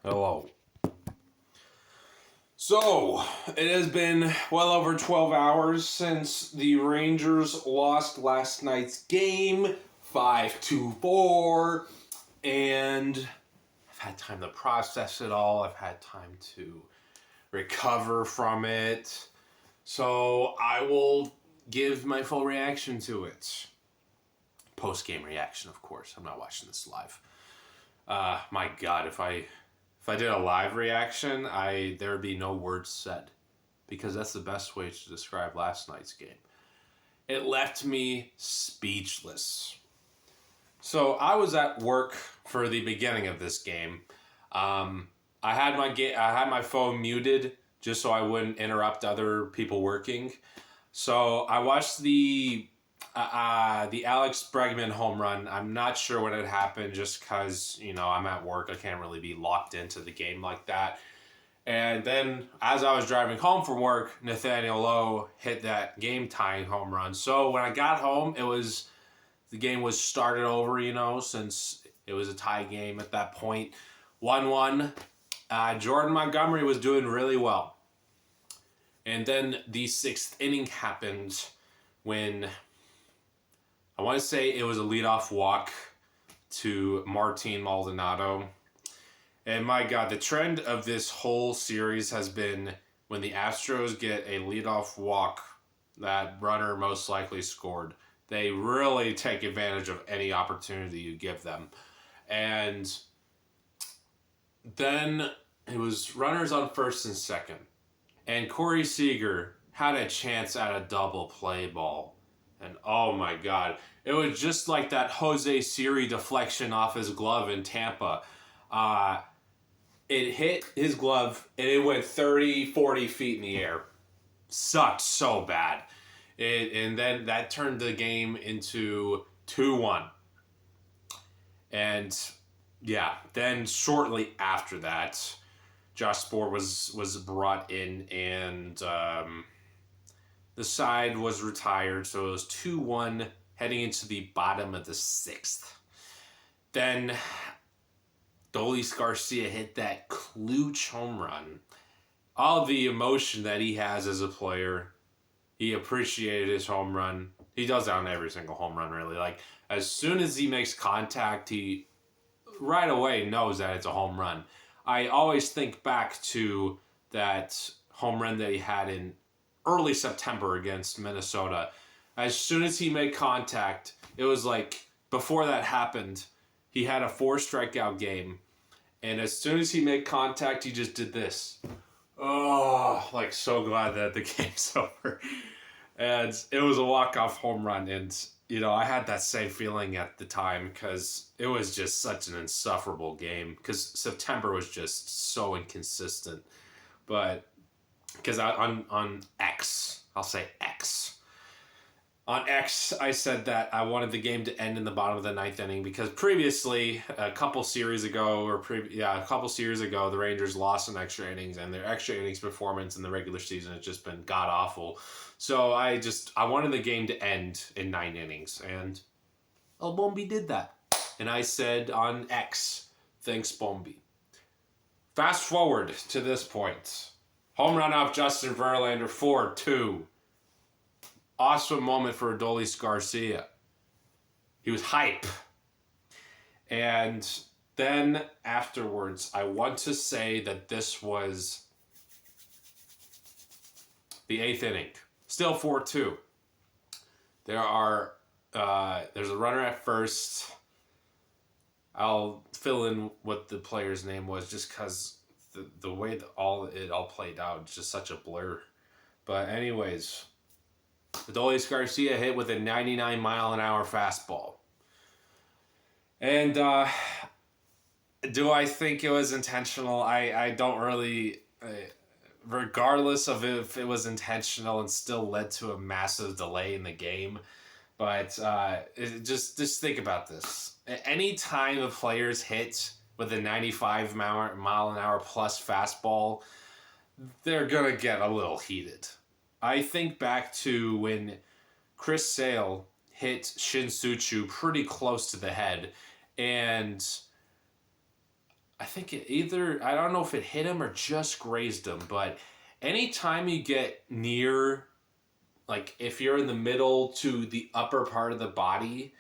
Hello. So, it has been well over 12 hours since the Rangers lost last night's game, 5-4, and I've had time to process it all. I've had time to recover from it. So, I will give my full reaction to it. Post-game reaction, of course. I'm not watching this live. My God, if I did a live reaction, there'd be no words said, because that's the best way to describe last night's game. It left me speechless. So I was at work for the beginning of this game. I had my phone muted just so I wouldn't interrupt other people working. So I watched the Alex Bregman home run. I'm not sure when it happened, just because I'm at work. I can't really be locked into the game like that. And then as I was driving home from work, Nathaniel Lowe hit that game tying home run. So when I got home, the game was started over. Since it was a tie game at that point, 1-1. Jordan Montgomery was doing really well. And then the sixth inning happened when I want to say it was a leadoff walk to Martin Maldonado. And my God, the trend of this whole series has been when the Astros get a leadoff walk, that runner most likely scored. They really take advantage of any opportunity you give them. And then it was runners on first and second. And Corey Seager had a chance at a double play ball. And oh my God, it was just like that Jose Siri deflection off his glove in Tampa. It hit his glove and it went 30, 40 feet in the air. Sucked so bad. And then that turned the game into 2-1. And yeah, then shortly after that, Josh Sport was brought in, and the side was retired, so it was 2-1 heading into the bottom of the sixth. Then Dolis Garcia hit that klutch home run. All the emotion that he has as a player, he appreciated his home run. He does that on every single home run, really. Like, as soon as he makes contact, he right away knows that it's a home run. I always think back to that home run that he had in early September against Minnesota. As soon as he made contact, it was like before that happened, he had a 4 strikeout game. And as soon as he made contact, he just did this. Oh, like so glad that the game's over. And it was a walk-off home run. And, I had that same feeling at the time because it was just such an insufferable game because September was just so inconsistent. But because on X, I'll say X. On X, I said that I wanted the game to end in the bottom of the ninth inning because previously, a couple series ago, the Rangers lost in extra innings, and their extra innings performance in the regular season has just been god awful. So I wanted the game to end in 9 innings, and El Bombi did that. And I said on X, thanks Bombi. Fast forward to this point. Home run off Justin Verlander, 4-2. Awesome moment for Adolis Garcia. He was hype. And then afterwards, I want to say that this was the 8th inning. Still 4-2. There's a runner at first. I'll fill in what the player's name was just because the way that it all played out is just such a blur. But anyways, Adolis Garcia hit with a 99-mile-an-hour fastball. And do I think it was intentional? I don't really... regardless of if it was intentional, and still led to a massive delay in the game. But just think about this. Any time the players hit with a 95-mile-an-hour plus fastball, they're going to get a little heated. I think back to when Chris Sale hit Shin Suchu pretty close to the head, and I think I don't know if it hit him or just grazed him, but anytime you get near, like if you're in the middle to the upper part of the body,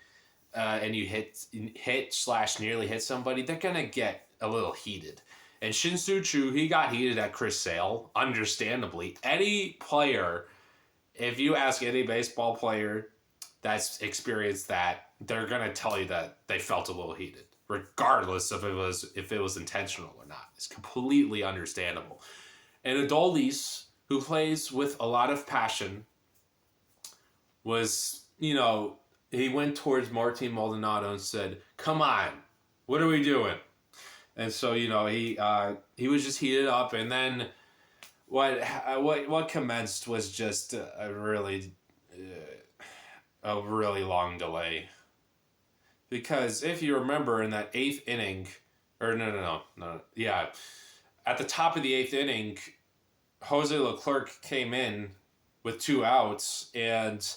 and you hit slash nearly hit somebody, they're gonna get a little heated. And Shin-Soo Choo, he got heated at Chris Sale, understandably. Any player, if you ask any baseball player that's experienced that, they're gonna tell you that they felt a little heated, regardless of if it was intentional or not. It's completely understandable. And Adolis, who plays with a lot of passion, was, he went towards Martin Maldonado and said, "Come on, what are we doing?" And so, he was just heated up, and then what commenced was just a really long delay. Because if you remember in that eighth inning, or no, yeah, at the top of the eighth inning, Jose Leclerc came in with 2 outs, and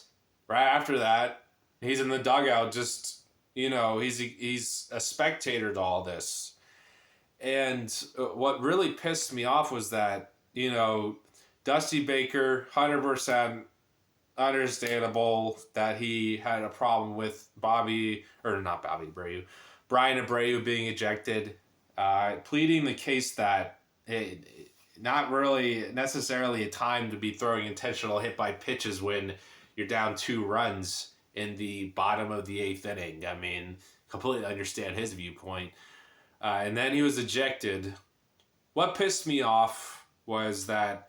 right after that, he's in the dugout just, he's a spectator to all this. And what really pissed me off was that, Dusty Baker, 100% understandable that he had a problem with Brian Abreu being ejected, pleading the case that not really necessarily a time to be throwing intentional hit by pitches when you're down 2 runs in the bottom of the 8th inning. I mean, completely understand his viewpoint. And then he was ejected. What pissed me off was that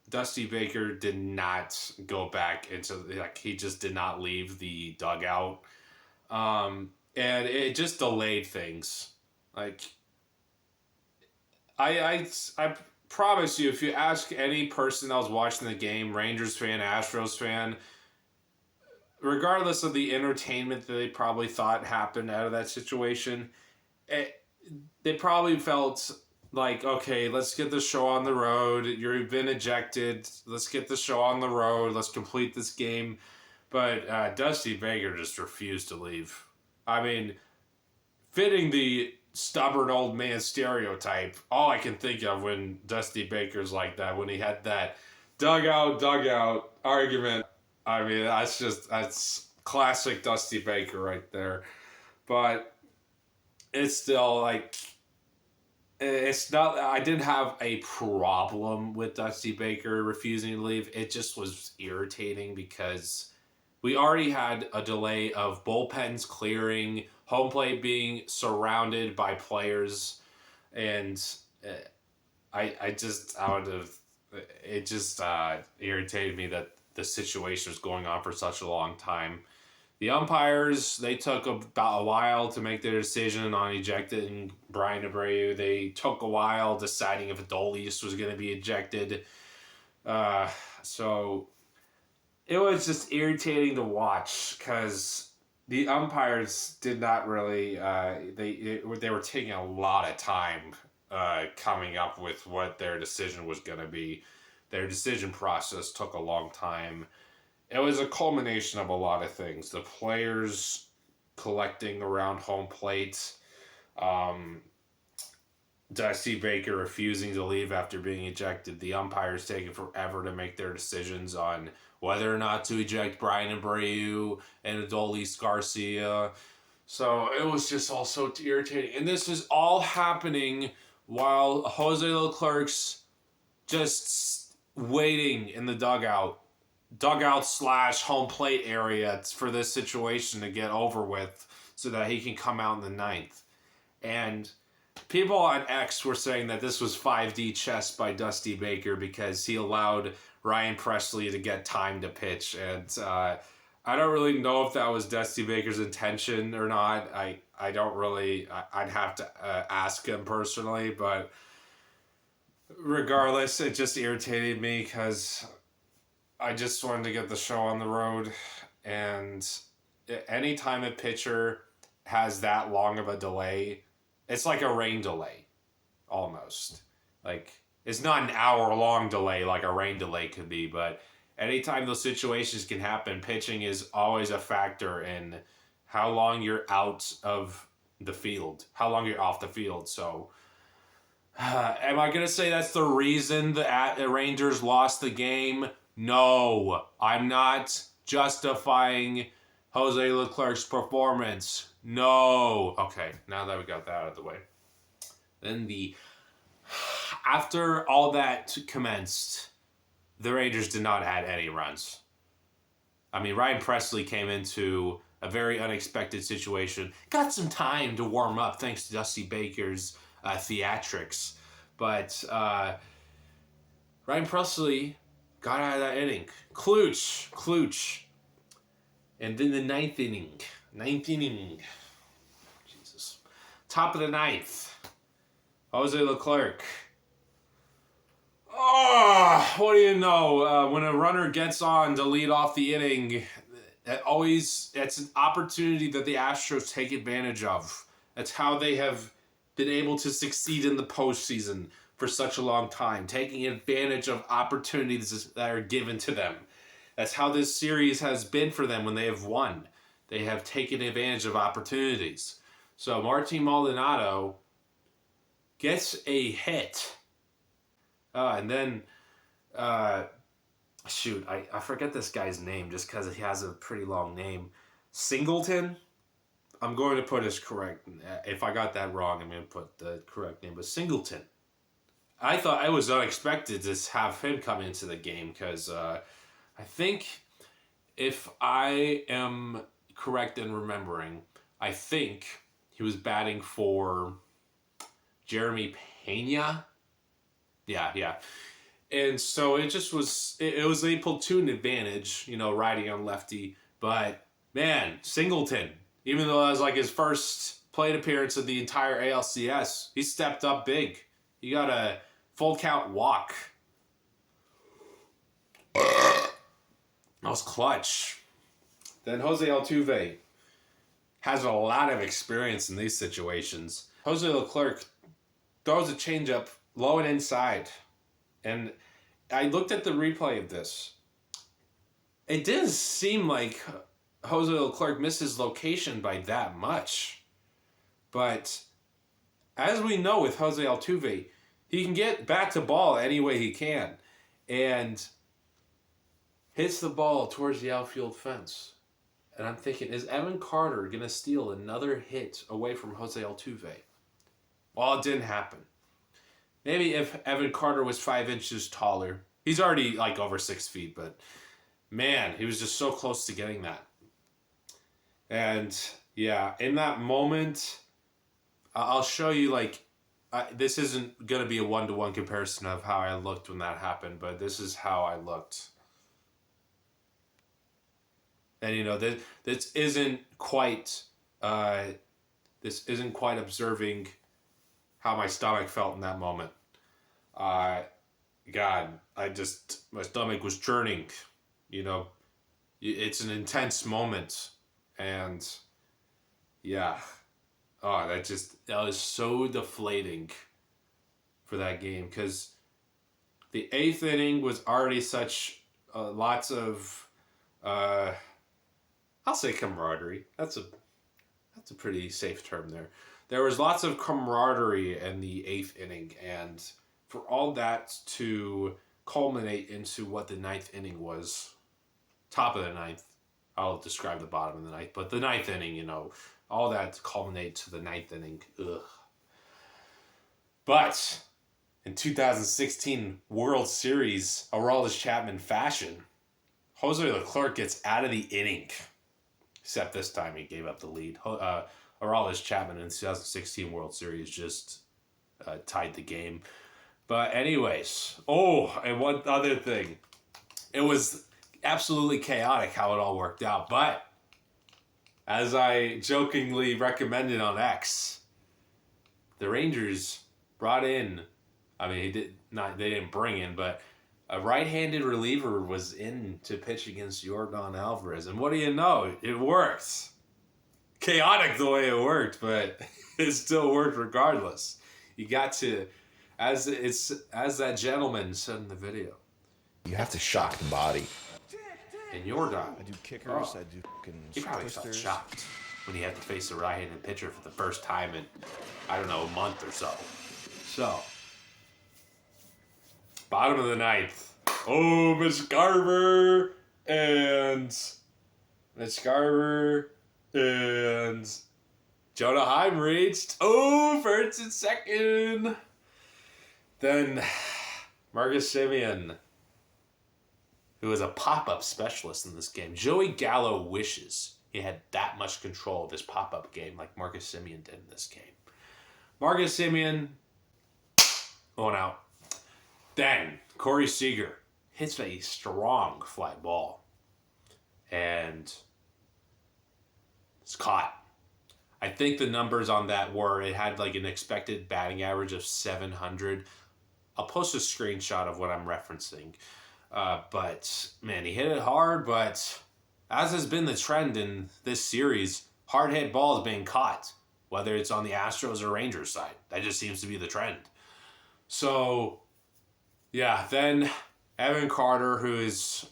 Dusty Baker did not go back into, he just did not leave the dugout. And it just delayed things. I promise you, if you ask any person that was watching the game, Rangers fan, Astros fan, regardless of the entertainment that they probably thought happened out of that situation, they probably felt like, okay, let's get the show on the road. You've been ejected. Let's get the show on the road. Let's complete this game. But Dusty Baker just refused to leave. I mean, fitting the stubborn old man stereotype, all I can think of when Dusty Baker's like that, when he had that dugout argument. I mean, that's classic Dusty Baker right there. But it's still it's not, I didn't have a problem with Dusty Baker refusing to leave. It just was irritating because we already had a delay of bullpens clearing, home plate being surrounded by players, and it just irritated me that the situation was going on for such a long time. The umpires, they took about a while to make their decision on ejecting Brian Abreu. They took a while deciding if Adolis was going to be ejected. So it was just irritating to watch because the umpires did not really, they were taking a lot of time coming up with what their decision was going to be. Their decision process took a long time. It was a culmination of a lot of things. The players collecting around home plate, Dusty Baker refusing to leave after being ejected, the umpires taking forever to make their decisions on whether or not to eject Brian Abreu and Adolis Garcia. So it was just all so irritating. And this was all happening while Jose Leclerc's just waiting in the dugout / home plate area for this situation to get over with so that he can come out in the 9th. And people on X were saying that this was 5D chess by Dusty Baker because he allowed Ryan Presley to get time to pitch. And I don't really know if that was Dusty Baker's intention or not. I don't really, I'd have to ask him personally, but regardless, it just irritated me because I just wanted to get the show on the road, and anytime a pitcher has that long of a delay, it's like a rain delay, almost. It's not an hour-long delay like a rain delay could be, but anytime those situations can happen, pitching is always a factor in how long you're out of the field, how long you're off the field. So, am I going to say that's the reason the Rangers lost the game? No, I'm not justifying Jose Leclerc's performance. No. Okay, now that we got that out of the way. Then after all that commenced, the Rangers did not add any runs. I mean, Ryan Presley came into a very unexpected situation. Got some time to warm up thanks to Dusty Baker's theatrics. But Ryan Presley got out of that inning. Klutch. And then the ninth inning. Jesus. Top of the ninth. Jose Leclerc. Oh, what do you know? When a runner gets on to lead off the inning, it's an opportunity that the Astros take advantage of. That's how they have been able to succeed in the postseason for such a long time, taking advantage of opportunities that are given to them. That's how this series has been for them when they have won. They have taken advantage of opportunities. So Martin Maldonado gets a hit. And then, I forget this guy's name just because he has a pretty long name. Singleton? I'm going to put his correct. If I got that wrong, I'm going to put the correct name. But Singleton. I thought it was unexpected to have him come into the game because I think, if I am correct in remembering, I think he was batting for Jeremy Pena. Yeah. And so it just was, it was a platoon advantage, riding on lefty. But, man, Singleton, even though that was like his first plate appearance of the entire ALCS, he stepped up big. He got a full count walk. That was clutch. Then Jose Altuve has a lot of experience in these situations. Jose Leclerc throws a changeup low and inside. And I looked at the replay of this. It didn't seem like Jose Leclerc missed his location by that much. But as we know with Jose Altuve, he can get back to ball any way he can. And hits the ball towards the outfield fence. And I'm thinking, is Evan Carter going to steal another hit away from Jose Altuve? Well, it didn't happen. Maybe if Evan Carter was 5 inches taller. He's already like over 6 feet, but man, he was just so close to getting that. And yeah, in that moment, I'll show you this isn't going to be a one-to-one comparison of how I looked when that happened, but this is how I looked. And this isn't quite observing how my stomach felt in that moment. My stomach was churning. It's an intense moment, and yeah, that was so deflating for that game because the 8th inning was already such lots of I'll say camaraderie. That's a pretty safe term there. There was lots of camaraderie in the 8th inning, and for all that to culminate into what the 9th inning was, top of the 9th, I'll describe the bottom of the 9th, but the 9th inning, all that to culminate to the 9th inning. Ugh. But in 2016 World Series, Aroldis Chapman fashion, Jose Leclerc gets out of the inning. Except this time he gave up the lead. Aroldis Chapman in the 2016 World Series just tied the game. But anyways, and one other thing. It was absolutely chaotic how it all worked out. But as I jokingly recommended on X, the Rangers brought in, they didn't bring in, but a right-handed reliever was in to pitch against Yordan Alvarez. And what do you know? It worked. Chaotic the way it worked, but it still worked regardless. You got to, as that gentleman said in the video, you have to shock the body. And Yordan, I do kickers, I do fucking he probably felt shocked. when he had to face a right-handed pitcher for the first time in, I don't know, a month or so. So, bottom of the ninth. Oh, Mitch Garver and Jonah Heim reached. Oh, first and second. Then Marcus Semien, who is a pop-up specialist in this game. Joey Gallo wishes he had that much control of his pop-up game like Marcus Semien did in this game. Marcus Semien going out. Then Corey Seager hits a strong fly ball and it's caught. I think the numbers on that were it had like an expected batting average of 700. I'll post a screenshot of what I'm referencing. But, man, he hit it hard, but as has been the trend in this series, hard hit balls being caught, whether it's on the Astros or Rangers side. That just seems to be the trend. So, yeah, then Evan Carter, who is,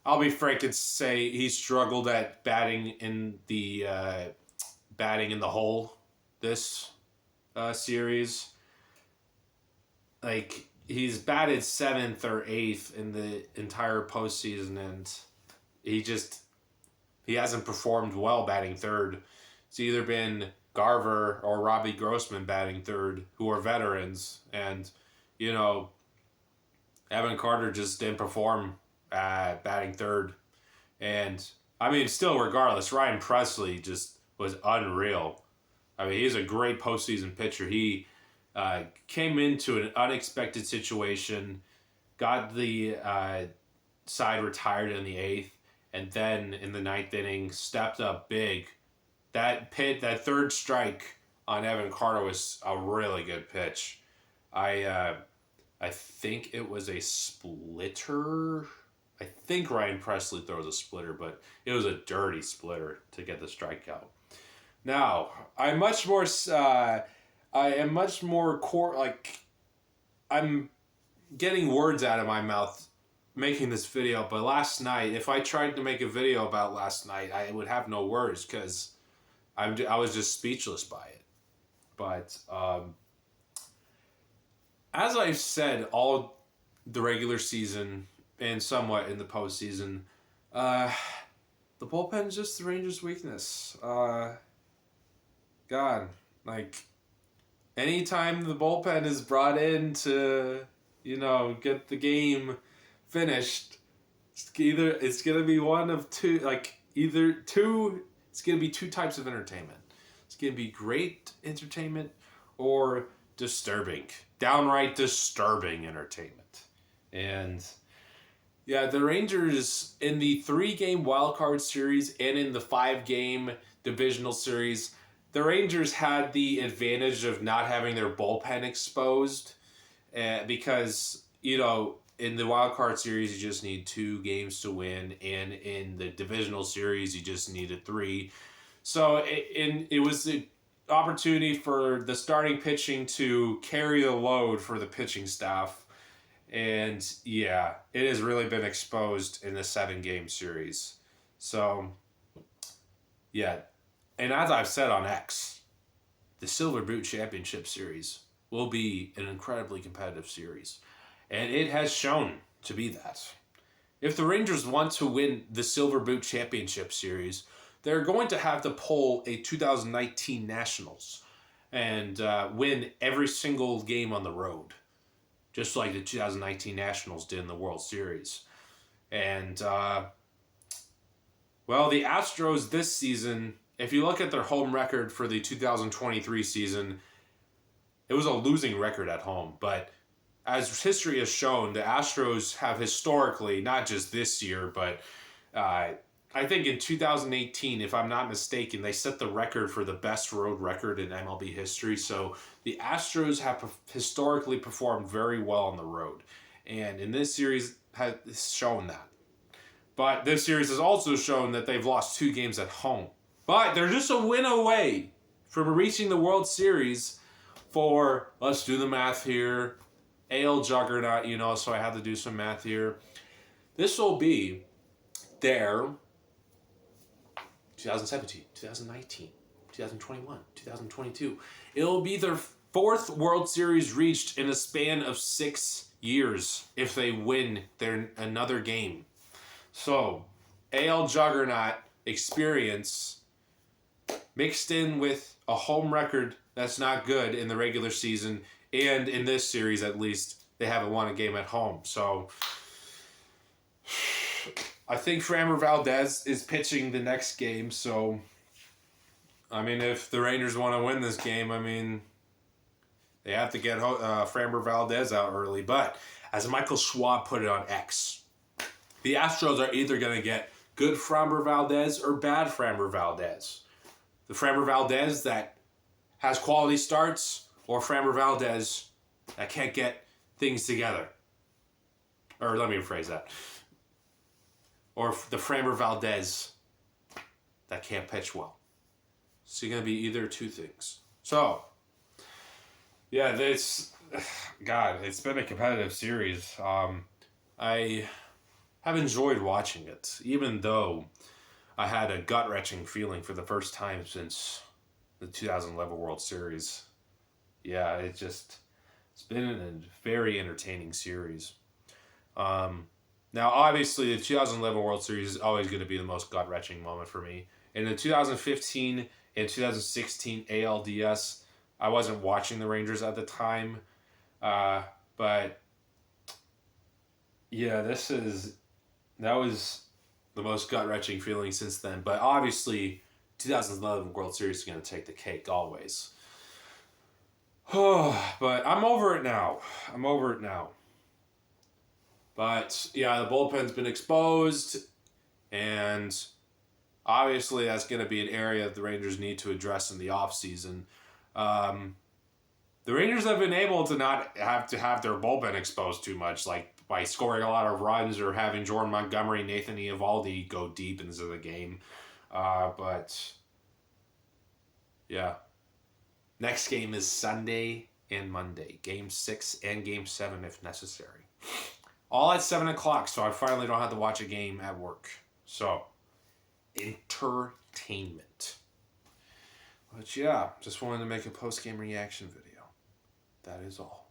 I'll be frank and say he struggled at batting in the hole this series. Like, he's batted 7th or 8th in the entire postseason, and he hasn't performed well batting third. It's either been Garver or Robbie Grossman batting third, who are veterans, and, you know, Evan Carter just didn't perform batting third. And, I mean, still, regardless, Ryan Presley just was unreal. I mean, he's a great postseason pitcher. He came into an unexpected situation, got the side retired in the 8th, and then in the 9th inning stepped up big. That third strike on Evan Carter was a really good pitch. I think it was a splitter. I think Ryan Presley throws a splitter, but it was a dirty splitter to get the strikeout. Now, I'm getting words out of my mouth making this video, but last night, if I tried to make a video about last night, I would have no words because I was just speechless by it. But as I've said all the regular season and somewhat in the postseason, the bullpen is just the Rangers' weakness. God, like, anytime the bullpen is brought in to, get the game finished, it's going to be one of two, it's going to be two types of entertainment. It's going to be great entertainment or downright disturbing entertainment. And yeah, the Rangers in the 3-game wildcard series and in the 5-game divisional series, the Rangers had the advantage of not having their bullpen exposed because, in the wild card series, you just need 2 games to win, and in the divisional series, you just needed 3. So it was the opportunity for the starting pitching to carry the load for the pitching staff. And, yeah, it has really been exposed in the 7-game series. So, yeah. And as I've said on X, the Silver Boot Championship Series will be an incredibly competitive series. And it has shown to be that. If the Rangers want to win the Silver Boot Championship Series, they're going to have to pull a 2019 Nationals and win every single game on the road, just like the 2019 Nationals did in the World Series. And, the Astros this season, if you look at their home record for the 2023 season, it was a losing record at home. But as history has shown, the Astros have historically, not just this year, but I think in 2018, if I'm not mistaken, they set the record for the best road record in MLB history. So the Astros have historically performed very well on the road. And in this series, has shown that. But this series has also shown that they've lost 2 games at home. But they're just a win away from reaching the World Series for, let's do the math here, AL juggernaut, so I have to do some math here. This will be their 2017, 2019, 2021, 2022. It'll be their fourth World Series reached in a span of 6 years if they win another game. So, AL juggernaut experience mixed in with a home record that's not good in the regular season, and in this series at least, they haven't won a game at home. So, I think Framber Valdez is pitching the next game. So, I mean, if the Rangers want to win this game, I mean, they have to get Framber Valdez out early. But as Michael Schwab put it on X, the Astros are either going to get good Framber Valdez or bad Framber Valdez. The Framber Valdez that has quality starts, or Framber Valdez that can't get things together. Or let me rephrase that. Or the Framber Valdez that can't pitch well. So you're going to be either two things. So, yeah, it's been a competitive series. I have enjoyed watching it, even though I had a gut-wrenching feeling for the first time since the 2011 World Series. Yeah, it's been a very entertaining series. Now, obviously, the 2011 World Series is always going to be the most gut-wrenching moment for me. In the 2015 and 2016 ALDS, I wasn't watching the Rangers at the time. But, yeah, that was the most gut-wrenching feeling since then. But obviously, 2011 World Series is going to take the cake always. But I'm over it now. But, yeah, the bullpen's been exposed, and obviously that's going to be an area that the Rangers need to address in the offseason. The Rangers have been able to not have to have their bullpen exposed too much, like by scoring a lot of runs or having Jordan Montgomery, Nathan Eovaldi go deep into the game. But, yeah. Next game is Sunday and Monday. Game 6 and Game 7 if necessary. All at 7 o'clock, so I finally don't have to watch a game at work. So, entertainment. But yeah, just wanted to make a post-game reaction video. That is all.